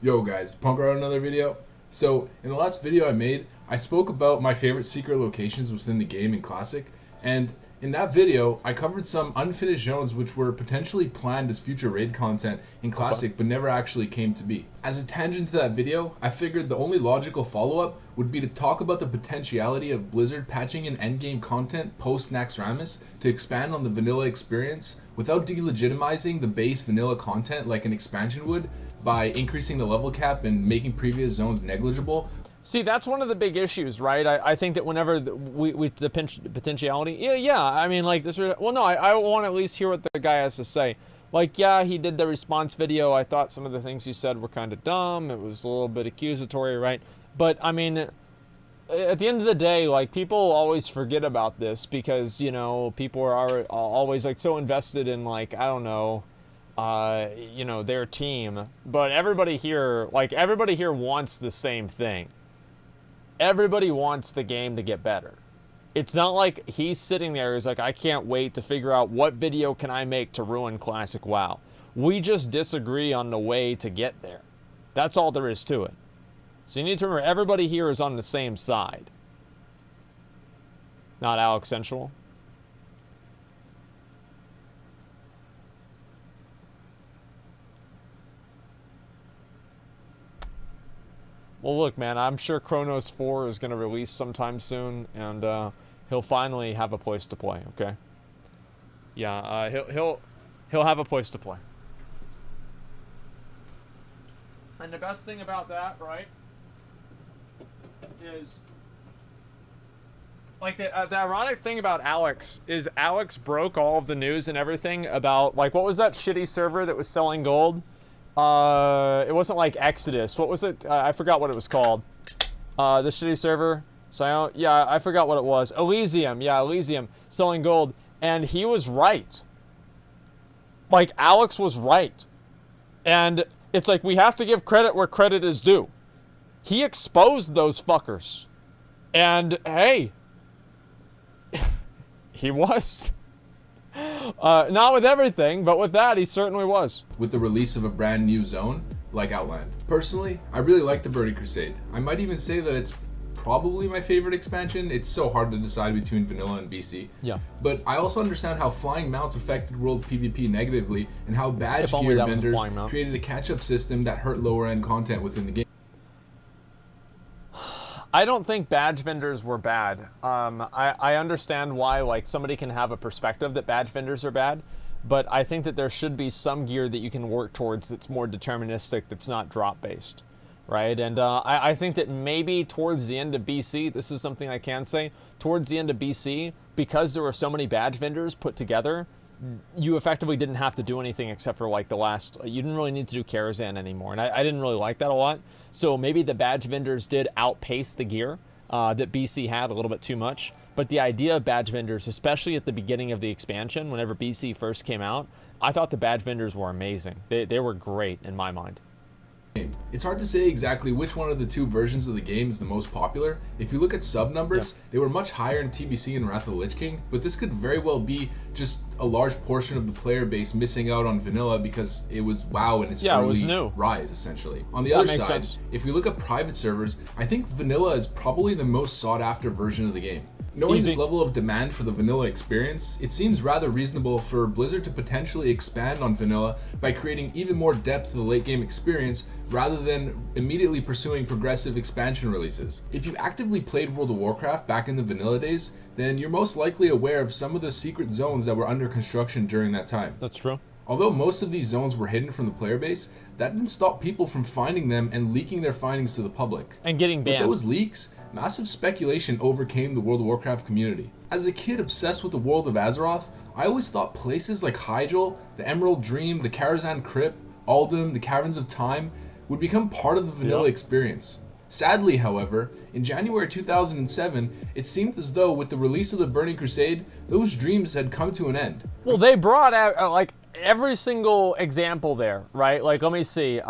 Yo guys, Punkrat another video. So in the last video I made, I spoke about my favorite secret locations within the game in Classic, and in that video I covered some unfinished zones which were potentially planned as future raid content in Classic but never actually came to be. As a tangent to that video, I figured the only logical follow-up would be to talk about the potentiality of Blizzard patching in endgame content post Naxxramas to expand on the vanilla experience without delegitimizing the base vanilla content like an expansion would, by increasing the level cap and making previous zones negligible. See, that's one of the big issues, right? I think that whenever the potentiality, yeah, I mean, like this. Well, no, I want to at least hear what the guy has to say. Like, yeah, he did the response video. I thought some of the things he said were kind of dumb. It was a little bit accusatory, right? But I mean, at the end of the day, like, people always forget about this because, you know, people are always like so invested in, like, I don't know, you know, their team. But everybody here wants the same thing. Everybody wants the game to get better. It's not like he's sitting there, he's like, I can't wait to figure out what video can I make to ruin Classic WoW. We just disagree on the way to get there. That's all there is to it. So you need to remember, everybody here is on the same side. Not Alex Sensual. Well, look, man, I'm sure Chronos 4 is going to release sometime soon, and he'll finally have a place to play, okay? Yeah, he'll have a place to play. And the best thing about that, right, is, like, the ironic thing about Alex is Alex broke all of the news and everything about, like, what was that shitty server that was selling gold? It wasn't like Exodus. What was it? I forgot what it was called. The shitty server. So yeah, I forgot what it was. Elysium. Yeah, Elysium. Selling gold. And he was right. Like, Alex was right. And it's like, we have to give credit where credit is due. He exposed those fuckers. And, hey. He was. Not with everything, but with that, he certainly was. With the release of a brand new zone, like Outland. Personally, I really like the Burning Crusade. I might even say that it's probably my favorite expansion. It's so hard to decide between vanilla and BC. Yeah. But I also understand how flying mounts affected world PvP negatively, and how badge gear vendors created a catch-up system that hurt lower-end content within the game. I don't think badge vendors were bad. I understand why, like, somebody can have a perspective that badge vendors are bad, but I think that there should be some gear that you can work towards that's more deterministic, that's not drop-based, right? And I think that maybe towards the end of BC, this is something I can say, towards the end of BC, because there were so many badge vendors put together, you effectively didn't have to do anything except for, like, the last, you didn't really need to do Karazhan anymore, and I didn't really like that a lot. So maybe the badge vendors did outpace the gear that BC had a little bit too much. But the idea of badge vendors, especially at the beginning of the expansion, whenever BC first came out, I thought the badge vendors were amazing. They were great in my mind. It's hard to say exactly which one of the two versions of the game is the most popular. If you look at sub numbers, they were much higher in TBC and Wrath of the Lich King, but this could very well be just a large portion of the player base missing out on vanilla because it was WoW in its early rise, essentially. On the other side, if we look at private servers, I think vanilla is probably the most sought after version of the game. Knowing this level of demand for the vanilla experience, it seems rather reasonable for Blizzard to potentially expand on vanilla by creating even more depth to the late game experience rather than immediately pursuing progressive expansion releases. If you actively played World of Warcraft back in the vanilla days, then you're most likely aware of some of the secret zones that were under construction during that time. That's true. Although most of these zones were hidden from the player base, that didn't stop people from finding them and leaking their findings to the public. And getting banned. With those leaks, massive speculation overcame the World of Warcraft community. As a kid obsessed with the world of Azeroth, I always thought places like Hyjal, the Emerald Dream, the Karazhan Crypt, Uldum, the Caverns of Time would become part of the vanilla experience. Sadly, however, in January 2007, it seemed as though with the release of the Burning Crusade, those dreams had come to an end. Well, they brought out, like, every single example there, right? Like, let me see.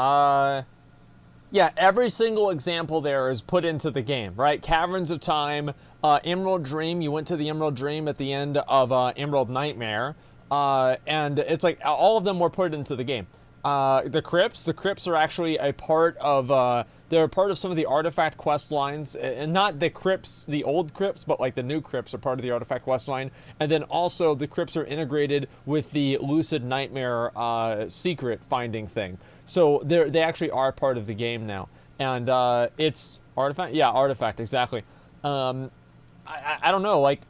Yeah, every single example there is put into the game, right? Caverns of Time, Emerald Dream. You went to the Emerald Dream at the end of Emerald Nightmare. And it's like all of them were put into the game. The crypts. The crypts are actually a part of. They're a part of some of the artifact quest lines, and not the crypts, the old crypts, but like the new crypts are part of the artifact quest line. And then also the crypts are integrated with the Lucid Nightmare secret finding thing. So they actually are part of the game now. And it's artifact. Yeah, artifact exactly. I don't know. Like,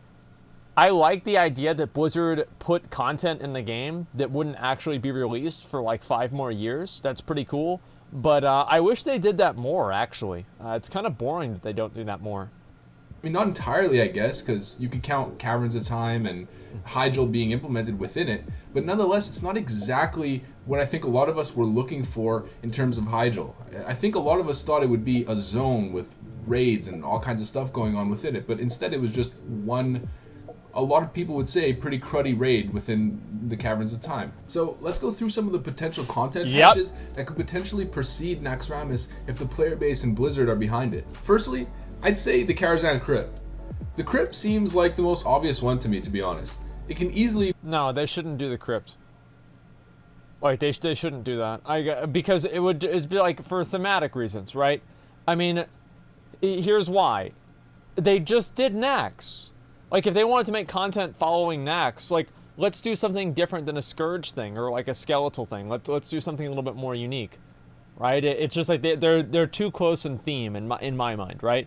I like the idea that Blizzard put content in the game that wouldn't actually be released for like 5 more years. That's pretty cool. But I wish they did that more, actually. It's kind of boring that they don't do that more. I mean, not entirely, I guess, because you could count Caverns of Time and Hyjal being implemented within it, but nonetheless, it's not exactly what I think a lot of us were looking for in terms of Hyjal. I think a lot of us thought it would be a zone with raids and all kinds of stuff going on within it, but instead it was just one, a lot of people would say, pretty cruddy raid within the Caverns of Time. So let's go through some of the potential content patches that could potentially precede Naxxramas if the player base and Blizzard are behind it. Firstly, I'd say the Karazhan Crypt. The Crypt seems like the most obvious one to me, to be honest. It can easily... No, they shouldn't do the Crypt. Like, they shouldn't do that. Because it'd be like, for thematic reasons, right? I mean, here's why. They just did Nax. Like, if they wanted to make content following Nax, like, let's do something different than a Scourge thing or like a Skeletal thing. Let's do something a little bit more unique, right? It's just like they're too close in theme in my mind, right?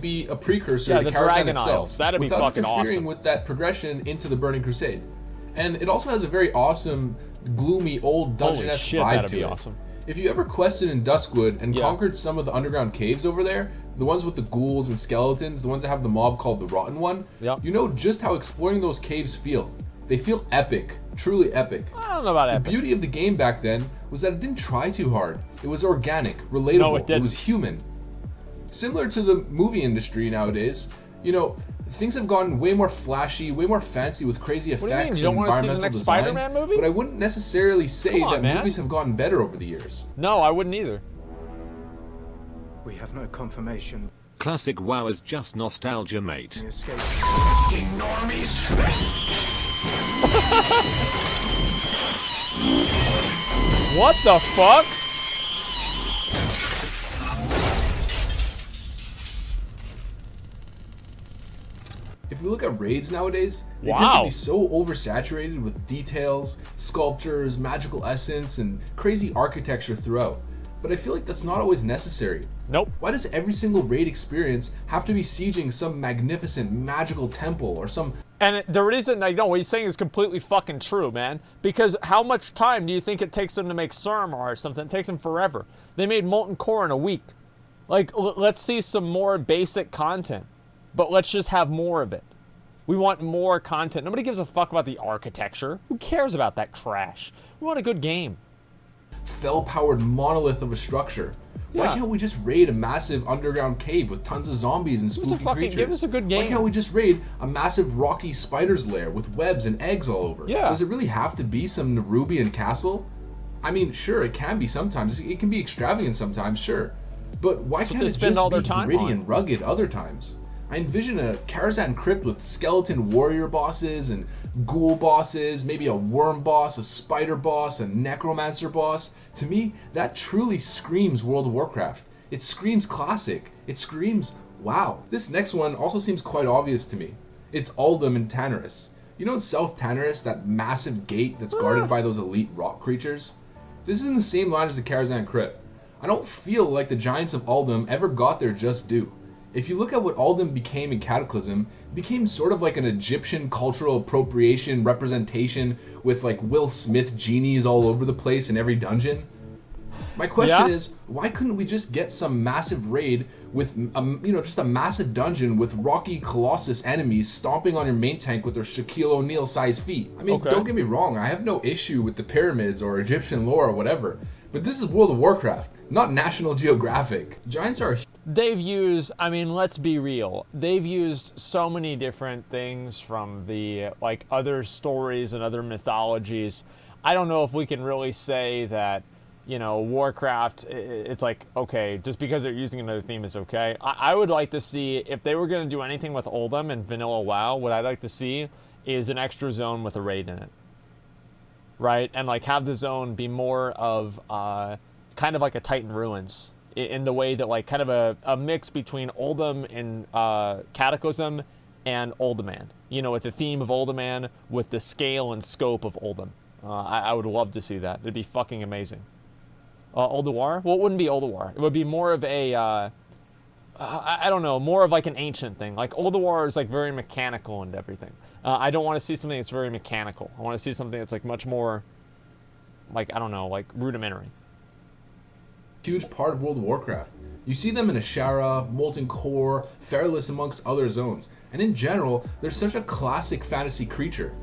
Be a precursor to Karazhan itself. That'd be fucking awesome. Without interfering with that progression into the Burning Crusade. And it also has a very awesome, gloomy, old dungeon-esque vibe to it. Awesome. If you ever quested in Duskwood and conquered some of the underground caves over there, the ones with the ghouls and skeletons, the ones that have the mob called the Rotten One, you know just how exploring those caves feel. They feel epic, truly epic. I don't know about epic. The beauty of the game back then was that it didn't try too hard. It was organic, relatable, No, it didn't. It was human. Similar to the movie industry nowadays, you know, things have gotten way more flashy, way more fancy with crazy effects and you don't want to see the environmental next design. Spider-Man movie? But I wouldn't necessarily say that man. movies have gotten better over the years. No, I wouldn't either. We have no confirmation. Classic WoW is just nostalgia, mate. What the fuck? If we look at raids nowadays, they tend to be so oversaturated with details, sculptures, magical essence, and crazy architecture throughout. But I feel like that's not always necessary. Nope. Why does every single raid experience have to be sieging some magnificent magical temple or some... And the reason I know what he's saying is completely fucking true, man. Because how much time do you think it takes them to make Suramar or something? It takes them forever. They made Molten Core in a week. Like, let's see some more basic content. But let's just have more of it. We want more content. Nobody gives a fuck about the architecture. Who cares about that trash? We want a good game. Fell-powered monolith of a structure. Why can't we just raid a massive underground cave with tons of zombies and spooky creatures? Give us a good game. Why can't we just raid a massive rocky spider's lair with webs and eggs all over? Yeah. Does it really have to be some Nerubian castle? I mean, sure, it can be sometimes. It can be extravagant sometimes, sure. But why can't it just be gritty and rugged other times? I envision a Karazhan Crypt with skeleton warrior bosses and ghoul bosses, maybe a worm boss, a spider boss, a necromancer boss. To me, that truly screams World of Warcraft. It screams classic. It screams wow. This next one also seems quite obvious to me. It's Uldum in Tanarus. You know in South Tanarus, that massive gate that's guarded by those elite rock creatures? This is in the same line as the Karazhan Crypt. I don't feel like the Giants of Uldum ever got their just due. If you look at what Uldum became in Cataclysm, it became sort of like an Egyptian cultural appropriation representation with like Will Smith genies all over the place in every dungeon. My question is, why couldn't we just get some massive raid with, just a massive dungeon with rocky Colossus enemies stomping on your main tank with their Shaquille O'Neal-sized feet? I mean, don't get me wrong, I have no issue with the pyramids or Egyptian lore or whatever, but this is World of Warcraft, not National Geographic. Giants are... They've used, I mean, let's be real. They've used so many different things from the, like, other stories and other mythologies. I don't know if we can really say that, you know, Warcraft, it's like, okay, just because they're using another theme is okay. I would like to see, if they were going to do anything with Uldum and Vanilla WoW, what I'd like to see is an extra zone with a raid in it. right? And like have the zone be more of kind of like a Titan Ruins in the way that like kind of a mix between Oldham and Cataclysm and Uldaman. You know, with the theme of Uldaman, with the scale and scope of Oldham. I would love to see that. It'd be fucking amazing. Ulduar? Well, it wouldn't be Ulduar. It would be more of a, I don't know, more of like an ancient thing. Like Ulduar is like very mechanical and everything. I don't want to see something that's very mechanical. I want to see something that's like much more, like, I don't know, like rudimentary. Huge part of World of Warcraft. You see them in Ashara, Molten Core, Fairless, amongst other zones. And in general, they're such a classic fantasy creature.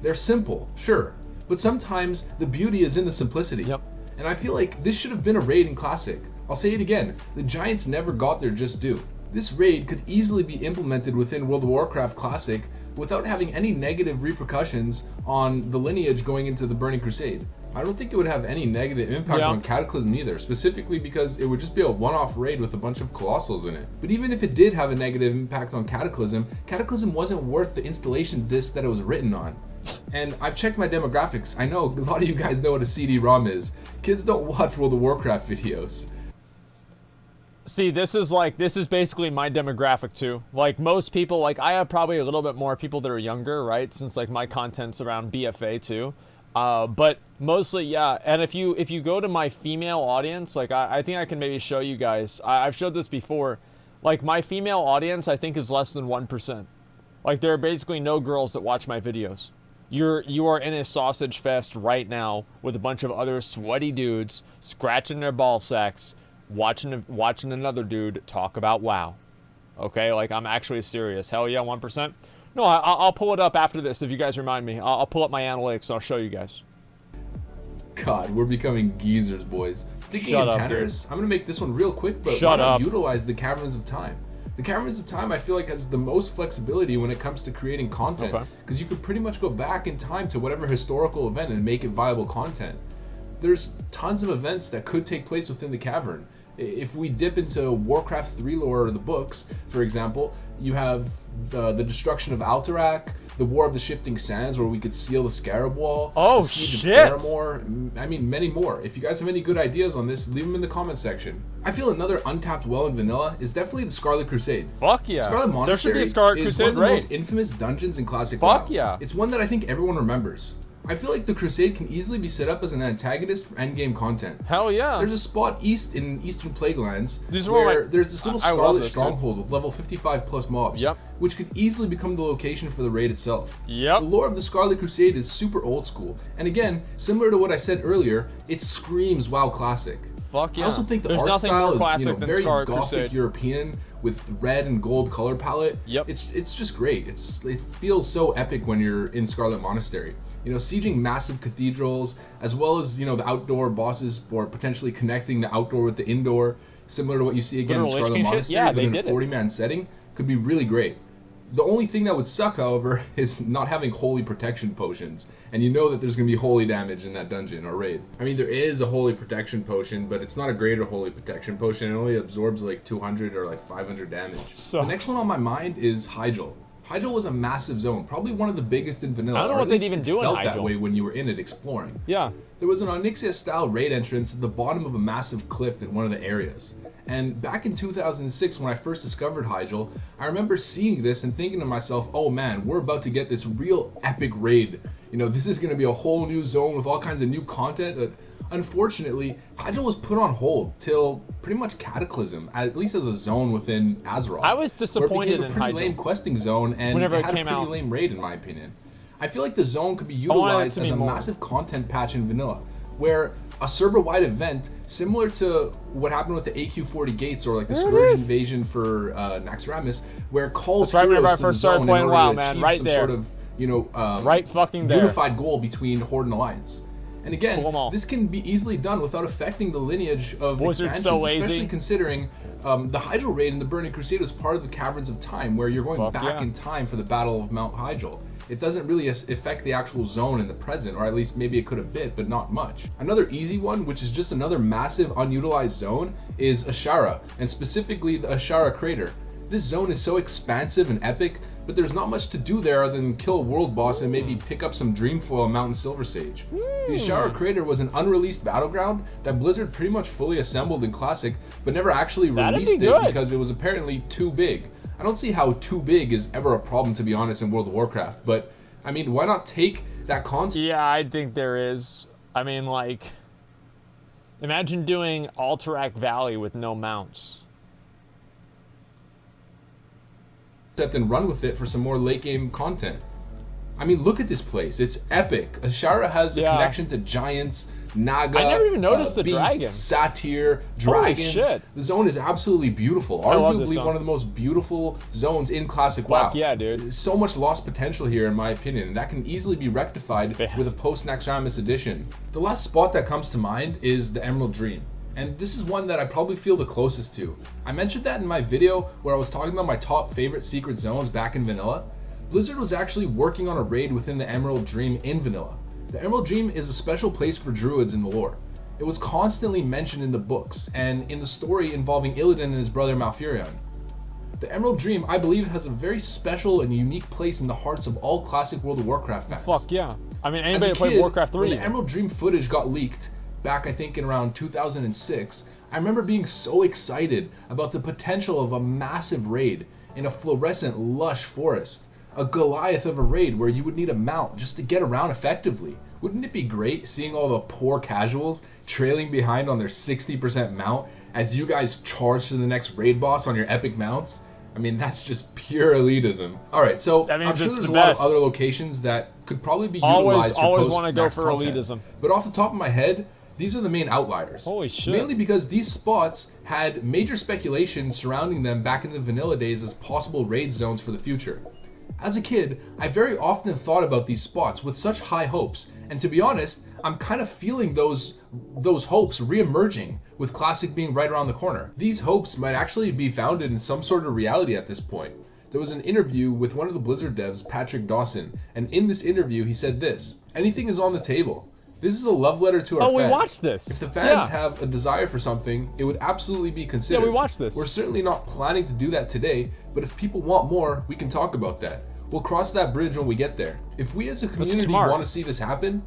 They're simple, sure, but sometimes the beauty is in the simplicity. Yep. And I feel like this should have been a raid in Classic. I'll say it again, the Giants never got their just due. This raid could easily be implemented within World of Warcraft Classic without having any negative repercussions on the lineage going into the Burning Crusade. I don't think it would have any negative impact on Cataclysm either, specifically because it would just be a one-off raid with a bunch of Colossals in it. But even if it did have a negative impact on Cataclysm, Cataclysm wasn't worth the installation disc that it was written on. And I've checked my demographics. I know a lot of you guys know what a CD-ROM is. Kids don't watch World of Warcraft videos. See, this is basically my demographic too. Like most people, like I have probably a little bit more people that are younger, right? Since like my content's around BFA too. But mostly, yeah. And if you go to my female audience, like I think I can maybe show you guys. I've showed this before. Like my female audience, I think is less than 1%. Like there are basically no girls that watch my videos. You are in a sausage fest right now with a bunch of other sweaty dudes scratching their ball sacks, watching another dude talk about WoW. Okay, like I'm actually serious. Hell yeah, 1%. No, I'll pull it up after this if you guys remind me. I'll pull up my analytics and I'll show you guys. God, we're becoming geezers, boys. Sticking in tenors, I'm gonna make this one real quick, but why not utilize the Caverns of Time? The Caverns of Time, I feel like, has the most flexibility when it comes to creating content, because you could pretty much go back in time to whatever historical event and make it viable content. There's tons of events that could take place within the Cavern. If we dip into Warcraft 3 lore or the books, for example, you have the destruction of Alterac, the War of the Shifting Sands, where we could seal the Scarab Wall, the Siege of Faramore, I mean, many more. If you guys have any good ideas on this, leave them in the comment section. I feel another untapped well in vanilla is definitely the Scarlet Crusade. Fuck yeah. Scarlet Monastery there should be a Scarlet is Crusade one of the raid. most infamous dungeons in Classic WoW. Fuck yeah. It's one that I think everyone remembers. I feel like the Crusade can easily be set up as an antagonist for endgame content. Hell yeah. There's a spot east in Eastern Plaguelands These where there's this little Scarlet this, stronghold with level 55 plus mobs, which could easily become the location for the raid itself. Yep. The lore of the Scarlet Crusade is super old school, and again, similar to what I said earlier, it screams WoW Classic. Fuck yeah. I also think the art style is very gothic European with red and gold color palette. Yep. It's just great. It feels so epic when you're in Scarlet Monastery. You know, sieging massive cathedrals, as well as, you know, the outdoor bosses, or potentially connecting the outdoor with the indoor, similar to what you see again in Scarlet Monastery, but in a 40-man setting, could be really great. The only thing that would suck, however, is not having holy protection potions, and you know that there's going to be holy damage in that dungeon or raid. I mean, there is a holy protection potion, but it's not a greater holy protection potion. It only absorbs like 200 or like 500 damage. The next one on my mind is Hyjal. Hyjal was a massive zone, probably one of the biggest in vanilla. I don't know what they'd even do in Hyjal. It felt that way when you were in it exploring. Yeah. There was an Onyxia-style raid entrance at the bottom of a massive cliff in one of the areas. And back in 2006, when I first discovered Hyjal, I remember seeing this and thinking to myself, oh man, we're about to get this real epic raid. You know, this is going to be a whole new zone with all kinds of new content. But unfortunately, Hyjal was put on hold till pretty much Cataclysm, at least as a zone within Azeroth. I was disappointed in Where it became a pretty lame questing zone, and it had a pretty lame raid in my opinion. I feel like the zone could be utilized as a massive content patch in vanilla, where a server-wide event similar to what happened with the AQ40 gates or like the Scourge invasion for Naxxramas, where calls heroes to the zone in order to achieve some sort of, you know, unified goal between Horde and Alliance. And again, this can be easily done without affecting the lineage of expansions, especially considering the Hyjal raid in the Burning Crusade was part of the Caverns of Time, where you're going back in time for the Battle of Mount Hyjal. It doesn't really affect the actual zone in the present, or at least maybe it could a bit, but not much. Another easy one, which is just another massive unutilized zone, is Ashara, and specifically the Ashara crater. This zone is so expansive and epic, but there's not much to do there other than kill a world boss and maybe pick up some Dreamfoil and Mountain Silver Sage. The Ashara Crater was an unreleased battleground that Blizzard pretty much fully assembled in Classic, but never actually released it because it was apparently too big. I don't see how too big is ever a problem, to be honest, in World of Warcraft, but I mean, why not take that concept? Yeah, I think there is. I mean, like, imagine doing Alterac Valley with no mounts. And run with it for some more late game content. I mean, look at this place. It's epic. Ashara has a connection to giants, Naga, I never even noticed the beasts, dragons. Satyr, dragons. Holy shit. The zone is absolutely beautiful. I love this Arguably zone. one of the most beautiful zones in Classic WoW. Yeah, dude. There's so much lost potential here, in my opinion, and that can easily be rectified with a post-Naxxramas edition. The last spot that comes to mind is the Emerald Dream. And this is one that I probably feel the closest to. I mentioned that in my video where I was talking about my top favorite secret zones back in vanilla. Blizzard was actually working on a raid within the Emerald Dream in vanilla. The Emerald Dream is a special place for druids in the lore. It was constantly mentioned in the books and in the story involving Illidan and his brother Malfurion. The Emerald Dream, I believe, has a very special and unique place in the hearts of all classic World of Warcraft fans. Fuck yeah. I mean, As anybody a that played kid, Warcraft 3. when the Emerald Dream footage got leaked, back I think in around 2006, I remember being so excited about the potential of a massive raid in a fluorescent lush forest. A Goliath of a raid where you would need a mount just to get around effectively. Wouldn't it be great seeing all the poor casuals trailing behind on their 60% mount as you guys charge to the next raid boss on your epic mounts? I mean, that's just pure elitism. Alright, so I'm sure there's a lot of other locations that could probably be utilized for always want to go for content. elitism. But off the top of my head, these are the main outliers. Holy shit. Mainly because these spots had major speculation surrounding them back in the vanilla days as possible raid zones for the future. As a kid, I very often thought about these spots with such high hopes, and to be honest, I'm kind of feeling those hopes re-emerging with Classic being right around the corner. These hopes might actually be founded in some sort of reality at this point. There was an interview with one of the Blizzard devs, Patrick Dawson, and in this interview he said this: "Anything is on the table. This is a love letter to our fans. We watched this. If the fans have a desire for something, it would absolutely be considered. Yeah, we watched this. We're certainly not planning to do that today, but if people want more, we can talk about that. We'll cross that bridge when we get there. If we as a community want to see this happen,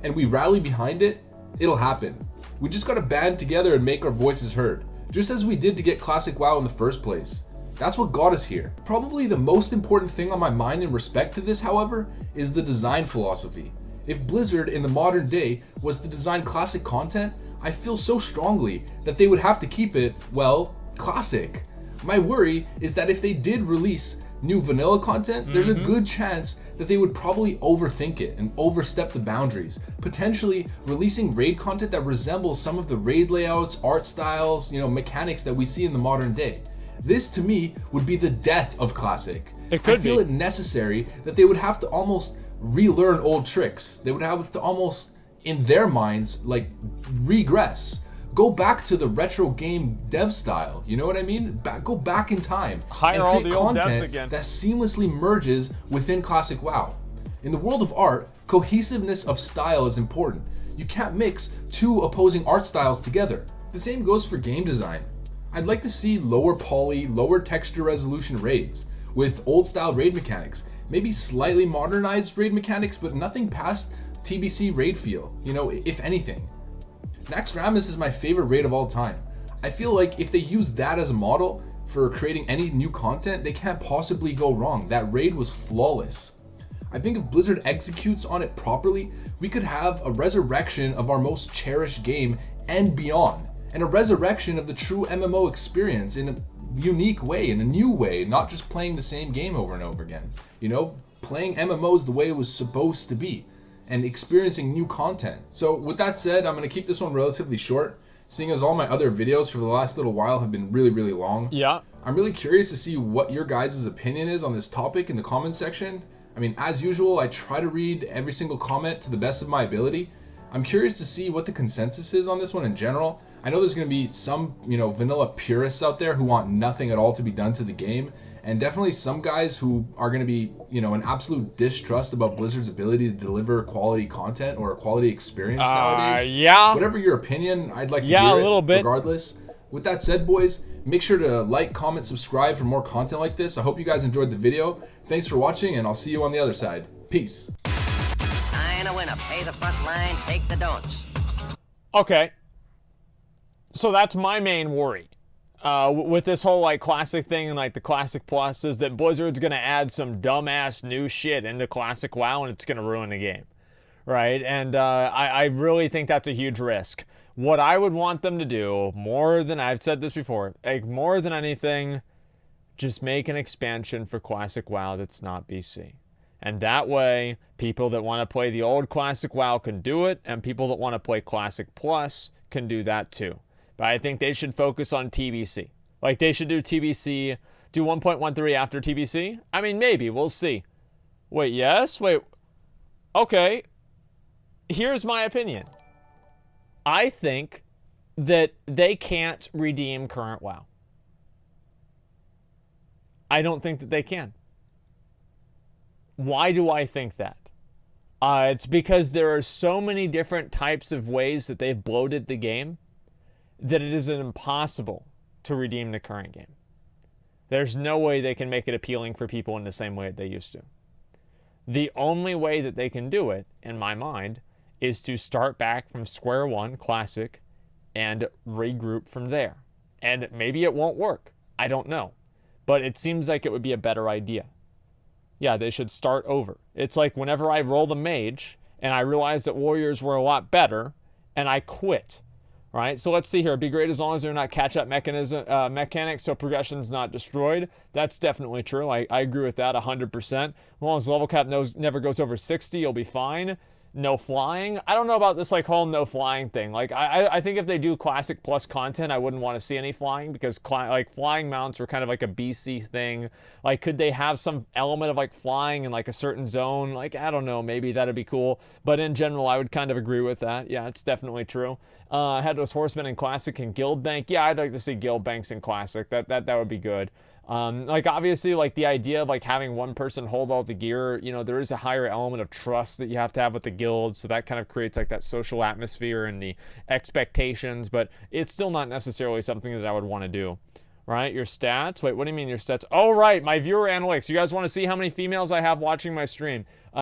and we rally behind it, it'll happen. We just gotta band together and make our voices heard, just as we did to get Classic WoW in the first place. That's what got us here. Probably the most important thing on my mind in respect to this, however, is the design philosophy. If Blizzard in the modern day was to design classic content, I feel so strongly that they would have to keep it, well, classic. My worry is that if they did release new vanilla content, there's a good chance that they would probably overthink it and overstep the boundaries, potentially releasing raid content that resembles some of the raid layouts, art styles, mechanics that we see in the modern day. This to me would be the death of classic. It could I feel it necessary that they would have to almost relearn old tricks. They would have to almost, in their minds, like regress. Go back to the retro game dev style. You know what I mean? Go back in time. Hire all the old devs again. That seamlessly merges within Classic WoW. In the world of art, cohesiveness of style is important. You can't mix two opposing art styles together. The same goes for game design. I'd like to see lower poly, lower texture resolution raids with old style raid mechanics. Maybe slightly modernized raid mechanics, but nothing past TBC raid feel, if anything. Naxxramas is my favorite raid of all time. I feel like if they use that as a model for creating any new content, they can't possibly go wrong. That raid was flawless. I think if Blizzard executes on it properly, we could have a resurrection of our most cherished game and beyond, and a resurrection of the true MMO experience in a unique way, in a new way, not just playing the same game over and over again. Playing MMOs the way it was supposed to be and experiencing new content. So with that said, I'm going to keep this one relatively short, seeing as all my other videos for the last little while have been really, really long. Yeah. I'm really curious to see what your guys' opinion is on this topic in the comments section. I mean, as usual, I try to read every single comment to the best of my ability. I'm curious to see what the consensus is on this one in general. I know there's going to be some, vanilla purists out there who want nothing at all to be done to the game, and definitely some guys who are going to be, an absolute distrust about Blizzard's ability to deliver quality content or a quality experience nowadays. Yeah. Whatever your opinion, I'd like to Yeah, hear a little it, bit. regardless. With that said, boys, make sure to like, comment, subscribe for more content like this. I hope you guys enjoyed the video. Thanks for watching, and I'll see you on the other side. Peace. I ain't a winner. Pay the front line, take the don'ts. Okay. So that's my main worry. With this whole like classic thing and like the classic plus is that Blizzard's gonna add some dumbass new shit into classic WoW and it's gonna ruin the game, right? And I really think that's a huge risk. What I would want them to do, more than I've said this before, like more than anything, just make an expansion for classic WoW that's not BC. And that way, people that want to play the old classic WoW can do it, and people that want to play classic plus can do that too. But I think they should focus on TBC. Like they should do TBC, do 1.13 after TBC. I mean, maybe, we'll see. Wait, yes? Wait, okay. Here's my opinion. I think that they can't redeem current WoW. I don't think that they can. Why do I think that? It's because there are so many different types of ways that they've bloated the game that it is impossible to redeem the current game. There's no way they can make it appealing for people in the same way that they used to. The only way that they can do it, in my mind, is to start back from square one, classic, and regroup from there. And maybe it won't work. I don't know. But it seems like it would be a better idea. Yeah, they should start over. It's like whenever I roll the mage, and I realized that warriors were a lot better, and I quit. Right, so let's see here. It'd be great as long as they're not catch-up mechanics, so progression's not destroyed. That's definitely true. I agree with that 100%. As long as level cap never goes over 60, you'll be fine. No flying. I don't know about this like whole no flying thing. Like I think if they do classic plus content, I wouldn't want to see any flying because like flying mounts are kind of like a BC thing. Like could they have some element of like flying in like a certain zone? Like I don't know, maybe that'd be cool. But in general, I would kind of agree with that. Yeah, it's definitely true. Headless Horsemen in classic and guild bank. Yeah, I'd like to see guild banks in classic. That would be good. Like obviously like the idea of like having one person hold all the gear, you know, there is a higher element of trust that you have to have with the guild, so that kind of creates like that social atmosphere and the expectations, but it's still not necessarily something that I would want to do. Right, your stats? Wait, what do you mean your stats? Oh right, my viewer analytics. You guys want to see how many females I have watching my stream?